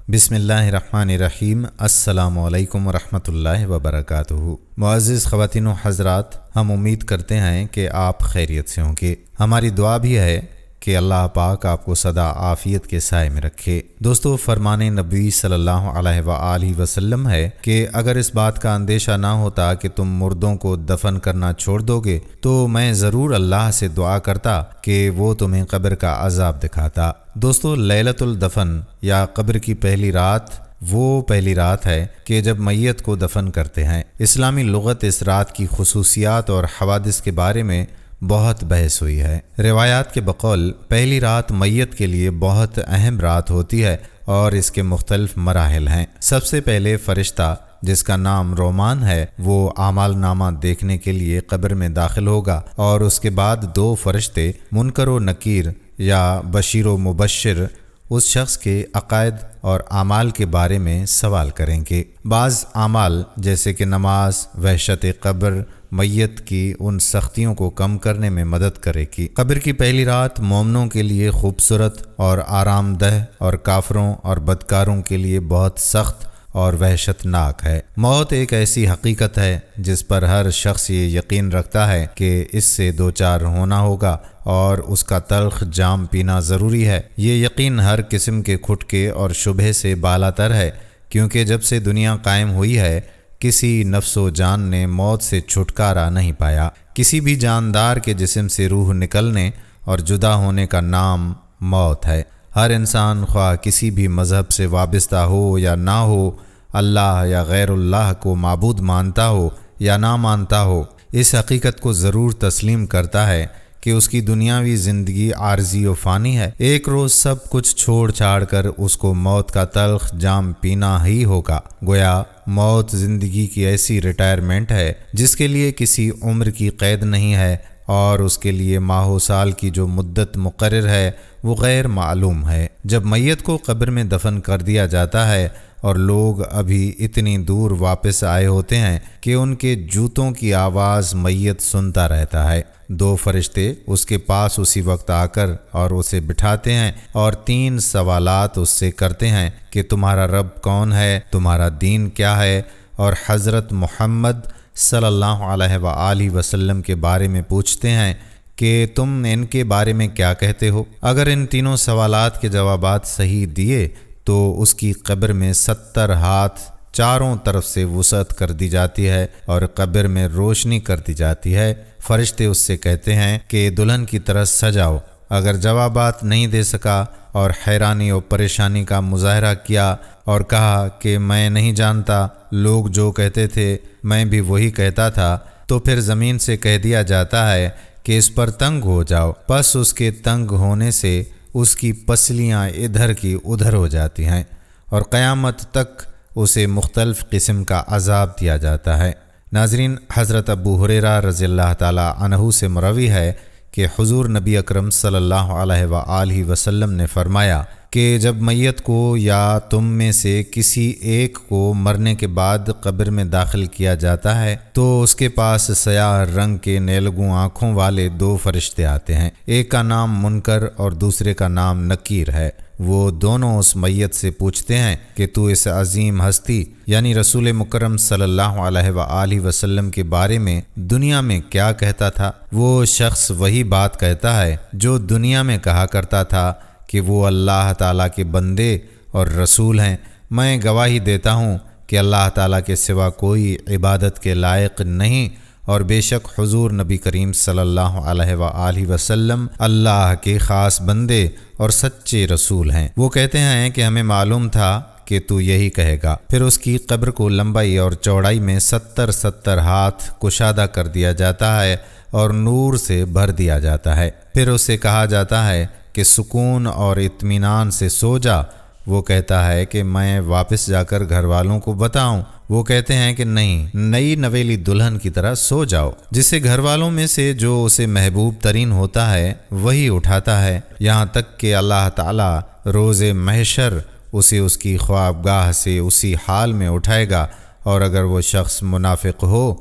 بسم اللہ الرحمن الرحیم۔ السلام علیکم ورحمۃ اللہ وبرکاتہ۔ معزز خواتین و حضرات، ہم امید کرتے ہیں کہ آپ خیریت سے ہوں گے۔ ہماری دعا بھی ہے کہ اللہ پاک آپ کو سدا عافیت کے سائے میں رکھے۔ دوستو، فرمان نبی صلی اللہ علیہ وآلہ وسلم ہے کہ اگر اس بات کا اندیشہ نہ ہوتا کہ تم مردوں کو دفن کرنا چھوڑ دو گے تو میں ضرور اللہ سے دعا کرتا کہ وہ تمہیں قبر کا عذاب دکھاتا۔ دوستو، لیلۃ الدفن یا قبر کی پہلی رات وہ پہلی رات ہے کہ جب میت کو دفن کرتے ہیں۔ اسلامی لغت اس رات کی خصوصیات اور حوادث کے بارے میں بہت بحث ہوئی ہے۔ روایات کے بقول پہلی رات میت کے لیے بہت اہم رات ہوتی ہے اور اس کے مختلف مراحل ہیں۔ سب سے پہلے فرشتہ، جس کا نام رومان ہے، وہ اعمال نامہ دیکھنے کے لیے قبر میں داخل ہوگا، اور اس کے بعد دو فرشتے منکر و نکیر یا بشیر و مبشر اس شخص کے عقائد اور اعمال کے بارے میں سوال کریں گے۔ بعض اعمال جیسے کہ نماز، وحشت قبر میت کی ان سختیوں کو کم کرنے میں مدد کرے گی۔ قبر کی پہلی رات مومنوں کے لیے خوبصورت اور آرام دہ اور کافروں اور بدکاروں کے لیے بہت سخت اور وحشت ناک ہے۔ موت ایک ایسی حقیقت ہے جس پر ہر شخص یہ یقین رکھتا ہے کہ اس سے دوچار ہونا ہوگا اور اس کا تلخ جام پینا ضروری ہے۔ یہ یقین ہر قسم کے کھٹکے اور شبہے سے بالاتر ہے، کیونکہ جب سے دنیا قائم ہوئی ہے کسی نفس و جان نے موت سے چھٹکارا نہیں پایا۔ کسی بھی جاندار کے جسم سے روح نکلنے اور جدا ہونے کا نام موت ہے۔ ہر انسان خواہ کسی بھی مذہب سے وابستہ ہو یا نہ ہو، اللہ یا غیر اللہ کو معبود مانتا ہو یا نہ مانتا ہو، اس حقیقت کو ضرور تسلیم کرتا ہے کہ اس کی دنیاوی زندگی عارضی و فانی ہے۔ ایک روز سب کچھ چھوڑ چھاڑ کر اس کو موت کا تلخ جام پینا ہی ہوگا۔ گویا موت زندگی کی ایسی ریٹائرمنٹ ہے جس کے لیے کسی عمر کی قید نہیں ہے، اور اس کے لیے ماہ و سال کی جو مدت مقرر ہے وہ غیر معلوم ہے۔ جب میت کو قبر میں دفن کر دیا جاتا ہے اور لوگ ابھی اتنی دور واپس آئے ہوتے ہیں کہ ان کے جوتوں کی آواز میت سنتا رہتا ہے، دو فرشتے اس کے پاس اسی وقت آ کر اور اسے بٹھاتے ہیں اور 3 سوالات اس سے کرتے ہیں کہ تمہارا رب کون ہے، تمہارا دین کیا ہے، اور حضرت محمد صلی اللہ علیہ وآلہ وسلم کے بارے میں پوچھتے ہیں کہ تم ان کے بارے میں کیا کہتے ہو۔ اگر ان تینوں سوالات کے جوابات صحیح دیے تو اس کی قبر میں 70 ہاتھ چاروں طرف سے وسعت کر دی جاتی ہے اور قبر میں روشنی کر دی جاتی ہے۔ فرشتے اس سے کہتے ہیں کہ دلہن کی طرح سجاؤ۔ اگر جوابات نہیں دے سکا اور حیرانی اور پریشانی کا مظاہرہ کیا اور کہا کہ میں نہیں جانتا، لوگ جو کہتے تھے میں بھی وہی کہتا تھا، تو پھر زمین سے کہہ دیا جاتا ہے کہ اس پر تنگ ہو جاؤ۔ پس اس کے تنگ ہونے سے اس کی پسلیاں ادھر کی ادھر ہو جاتی ہیں اور قیامت تک اسے مختلف قسم کا عذاب دیا جاتا ہے۔ ناظرین، حضرت ابو ہریرہ رضی اللہ تعالی عنہ سے مروی ہے کہ حضور نبی اکرم صلی اللہ علیہ وآلہ وسلم نے فرمایا کہ جب میت کو یا تم میں سے کسی ایک کو مرنے کے بعد قبر میں داخل کیا جاتا ہے تو اس کے پاس سیاہ رنگ کے نیلگوں آنکھوں والے 2 فرشتے آتے ہیں۔ ایک کا نام منکر اور دوسرے کا نام نکیر ہے۔ وہ دونوں اس میت سے پوچھتے ہیں کہ تو اس عظیم ہستی یعنی رسول مکرم صلی اللہ علیہ وآلہ وسلم کے بارے میں دنیا میں کیا کہتا تھا؟ وہ شخص وہی بات کہتا ہے جو دنیا میں کہا کرتا تھا کہ وہ اللہ تعالیٰ کے بندے اور رسول ہیں۔ میں گواہی دیتا ہوں کہ اللہ تعالیٰ کے سوا کوئی عبادت کے لائق نہیں، اور بے شک حضور نبی کریم صلی اللہ علیہ وآلہ وسلم اللہ کے خاص بندے اور سچے رسول ہیں۔ وہ کہتے ہیں کہ ہمیں معلوم تھا کہ تو یہی کہے گا۔ پھر اس کی قبر کو لمبائی اور چوڑائی میں 70 ہاتھ کشادہ کر دیا جاتا ہے اور نور سے بھر دیا جاتا ہے۔ پھر اسے کہا جاتا ہے کہ سکون اور اطمینان سے سو جا۔ وہ کہتا ہے کہ میں واپس جا کر گھر والوں کو بتاؤں۔ وہ کہتے ہیں کہ نہیں، نئی نویلی دلہن کی طرح سو جاؤ۔ جسے گھر والوں میں سے جو اسے محبوب ترین ہوتا ہے وہی اٹھاتا ہے، یہاں تک کہ اللہ تعالیٰ روز محشر اسے اس کی خوابگاہ سے اسی حال میں اٹھائے گا، اور اگر وہ شخص منافق ہو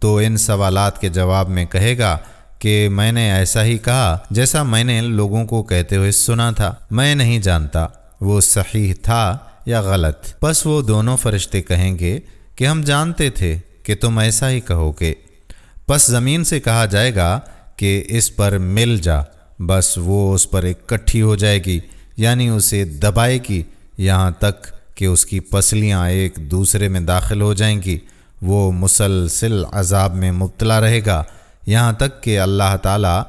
تو ان سوالات کے جواب میں کہے گا کہ میں نے ایسا ہی کہا جیسا میں نے لوگوں کو کہتے ہوئے سنا تھا، میں نہیں جانتا وہ صحیح تھا یا غلط؟ پس وہ دونوں فرشتے کہیں گے کہ ہم جانتے تھے کہ تم ایسا ہی کہو گے۔ پس زمین سے کہا جائے گا کہ اس پر مل جا، بس وہ اس پر اکٹھی ہو جائے گی، یعنی اسے دبائے گی یہاں تک کہ اس کی پسلیاں ایک دوسرے میں داخل ہو جائیں گی۔ وہ مسلسل عذاب میں مبتلا رہے گا یہاں تک کہ اللہ تعالیٰ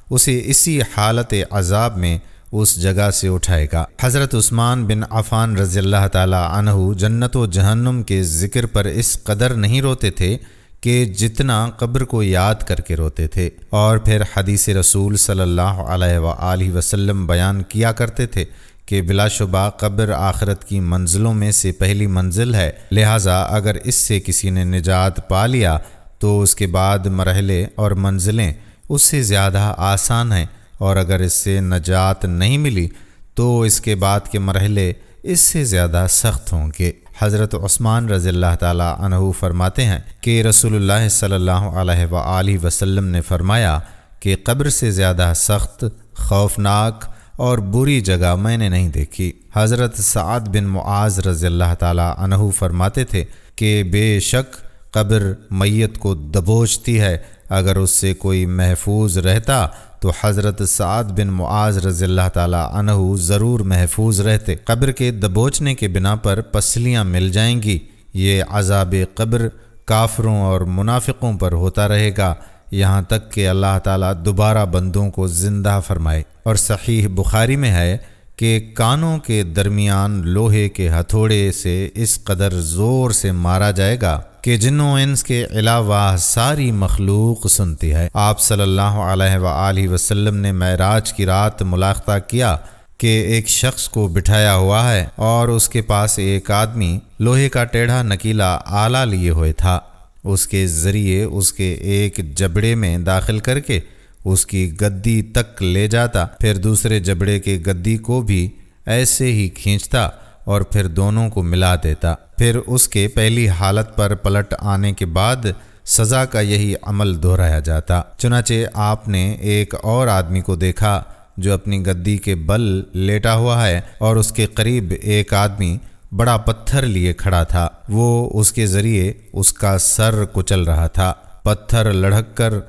اسے اسی حالت عذاب میں اس جگہ سے اٹھائے گا۔ حضرت عثمان بن عفان رضی اللہ تعالیٰ عنہ جنت و جہنم کے ذکر پر اس قدر نہیں روتے تھے کہ جتنا قبر کو یاد کر کے روتے تھے، اور پھر حدیث رسول صلی اللہ علیہ وآلہ وسلم بیان کیا کرتے تھے کہ بلا شبہ قبر آخرت کی منزلوں میں سے پہلی منزل ہے، لہٰذا اگر اس سے کسی نے نجات پا لیا تو اس کے بعد مرحلے اور منزلیں اس سے زیادہ آسان ہیں، اور اگر اس سے نجات نہیں ملی تو اس کے بعد کے مرحلے اس سے زیادہ سخت ہوں گے۔ حضرت عثمان رضی اللہ تعالیٰ عنہ فرماتے ہیں کہ رسول اللہ صلی اللہ علیہ وآلہ وسلم نے فرمایا کہ قبر سے زیادہ سخت، خوفناک اور بری جگہ میں نے نہیں دیکھی۔ حضرت سعد بن معاذ رضی اللہ تعالیٰ عنہ فرماتے تھے کہ بے شک قبر میت کو دبوچتی ہے، اگر اس سے کوئی محفوظ رہتا تو حضرت سعد بن معاذ رضی اللہ تعالیٰ عنہ ضرور محفوظ رہتے۔ قبر کے دبوچنے کے بنا پر پسلیاں مل جائیں گی۔ یہ عذاب قبر کافروں اور منافقوں پر ہوتا رہے گا یہاں تک کہ اللہ تعالیٰ دوبارہ بندوں کو زندہ فرمائے۔ اور صحیح بخاری میں ہے کہ کانوں کے درمیان لوہے کے ہتھوڑے سے اس قدر زور سے مارا جائے گا کہ جن و انس کے علاوہ ساری مخلوق سنتی ہے۔ آپ صلی اللہ علیہ وآلہ وسلم نے معراج کی رات ملاحظہ کیا کہ ایک شخص کو بٹھایا ہوا ہے اور اس کے پاس ایک آدمی لوہے کا ٹیڑھا نکیلا آلہ لیے ہوئے تھا، اس کے ذریعے اس کے ایک جبڑے میں داخل کر کے اس کی گدی تک لے جاتا، پھر دوسرے جبڑے کے گدی کو بھی ایسے ہی کھینچتا اور پھر دونوں کو ملا دیتا، پھر اس کے پہلی حالت پر پلٹ آنے کے بعد سزا کا یہی عمل دہرایا جاتا۔ چنانچہ آپ نے ایک اور آدمی کو دیکھا جو اپنی گدی کے بل لیٹا ہوا ہے اور اس کے قریب ایک آدمی بڑا پتھر لیے کھڑا تھا، وہ اس کے ذریعے اس کا سر کچل رہا تھا، پتھر لڑھک کر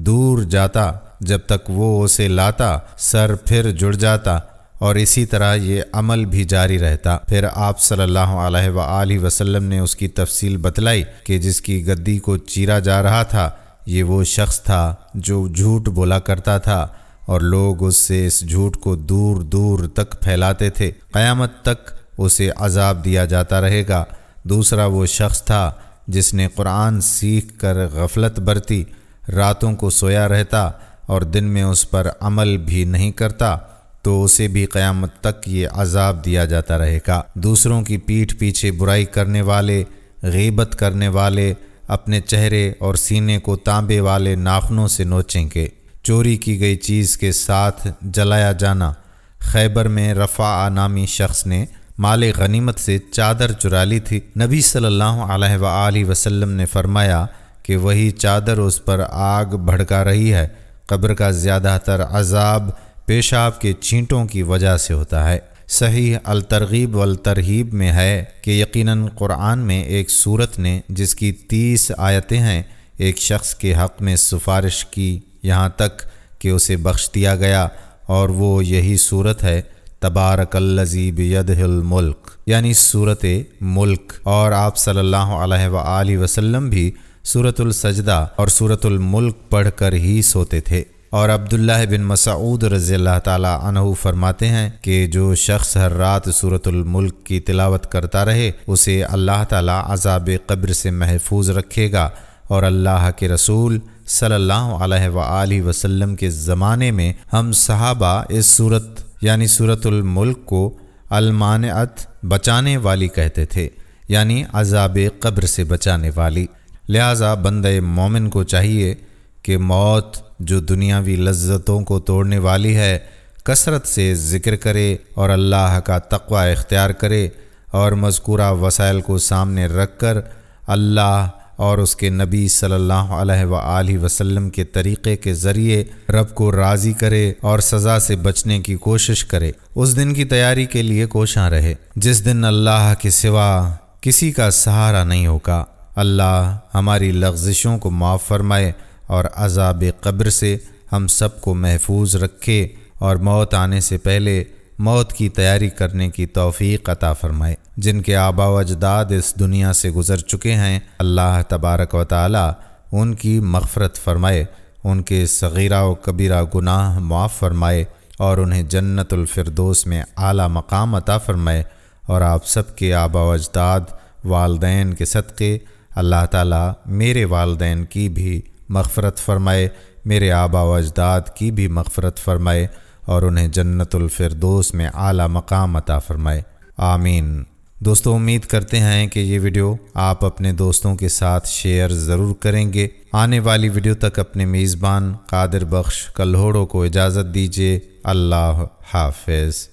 دور جاتا، جب تک وہ اسے لاتا سر پھر جڑ جاتا، اور اسی طرح یہ عمل بھی جاری رہتا۔ پھر آپ صلی اللہ علیہ وآلہ وسلم نے اس کی تفصیل بتلائی کہ جس کی گدی کو چیرا جا رہا تھا یہ وہ شخص تھا جو جھوٹ بولا کرتا تھا، اور لوگ اس سے اس جھوٹ کو دور دور تک پھیلاتے تھے، قیامت تک اسے عذاب دیا جاتا رہے گا۔ دوسرا وہ شخص تھا جس نے قرآن سیکھ کر غفلت برتی، راتوں کو سویا رہتا اور دن میں اس پر عمل بھی نہیں کرتا، تو اسے بھی قیامت تک یہ عذاب دیا جاتا رہے گا۔ دوسروں کی پیٹھ پیچھے برائی کرنے والے، غیبت کرنے والے، اپنے چہرے اور سینے کو تانبے والے ناخنوں سے نوچیں گے۔ چوری کی گئی چیز کے ساتھ جلایا جانا۔ خیبر میں رفاع نامی شخص نے مال غنیمت سے چادر چرا لی تھی۔ نبی صلی اللہ علیہ وآلہ وسلم نے فرمایا کہ وہی چادر اس پر آگ بھڑکا رہی ہے۔ قبر کا زیادہ تر عذاب پیشاب کے چھینٹوں کی وجہ سے ہوتا ہے۔ صحیح الترغیب والترہیب میں ہے کہ یقیناً قرآن میں ایک سورت نے جس کی 30 آیتیں ہیں ایک شخص کے حق میں سفارش کی یہاں تک کہ اسے بخش دیا گیا، اور وہ یہی سورت ہے تبارک الذی بیدہ الملک، یعنی سورت ملک۔ اور آپ صلی اللہ علیہ وآلہ وسلم بھی سورت السجدہ اور سورت الملک پڑھ کر ہی سوتے تھے۔ اور عبداللہ بن مسعود رضی اللہ تعالیٰ عنہ فرماتے ہیں کہ جو شخص ہر رات سورت الملک کی تلاوت کرتا رہے اسے اللہ تعالیٰ عذاب قبر سے محفوظ رکھے گا۔ اور اللہ کے رسول صلی اللہ علیہ وآلہ وسلم کے زمانے میں ہم صحابہ اس سورت یعنی سورت الملک کو المانعت بچانے والی کہتے تھے، یعنی عذاب قبر سے بچانے والی۔ لہٰذا بندہ مومن کو چاہیے کہ موت جو دنیاوی لذتوں کو توڑنے والی ہے کثرت سے ذکر کرے اور اللہ کا تقوی اختیار کرے، اور مذکورہ وسائل کو سامنے رکھ کر اللہ اور اس کے نبی صلی اللہ علیہ وآلہ وسلم کے طریقے کے ذریعے رب کو راضی کرے اور سزا سے بچنے کی کوشش کرے۔ اس دن کی تیاری کے لیے کوشاں رہے جس دن اللہ کے سوا کسی کا سہارا نہیں ہوگا۔ اللہ ہماری لغزشوں کو معاف فرمائے اور عذاب قبر سے ہم سب کو محفوظ رکھے اور موت آنے سے پہلے موت کی تیاری کرنے کی توفیق عطا فرمائے۔ جن کے آبا و اجداد اس دنیا سے گزر چکے ہیں، اللہ تبارک و تعالی ان کی مغفرت فرمائے، ان کے صغیرہ و کبیرہ گناہ معاف فرمائے اور انہیں جنت الفردوس میں اعلیٰ مقام عطا فرمائے، اور آپ سب کے آبا و اجداد والدین کے صدقے اللہ تعالیٰ میرے والدین کی بھی مغفرت فرمائے، میرے آبا و اجداد کی بھی مغفرت فرمائے اور انہیں جنت الفردوس میں اعلیٰ مقام عطا فرمائے، آمین۔ دوستو، امید کرتے ہیں کہ یہ ویڈیو آپ اپنے دوستوں کے ساتھ شیئر ضرور کریں گے۔ آنے والی ویڈیو تک اپنے میزبان قادر بخش کلہوڑوں کو اجازت دیجیے۔ اللہ حافظ۔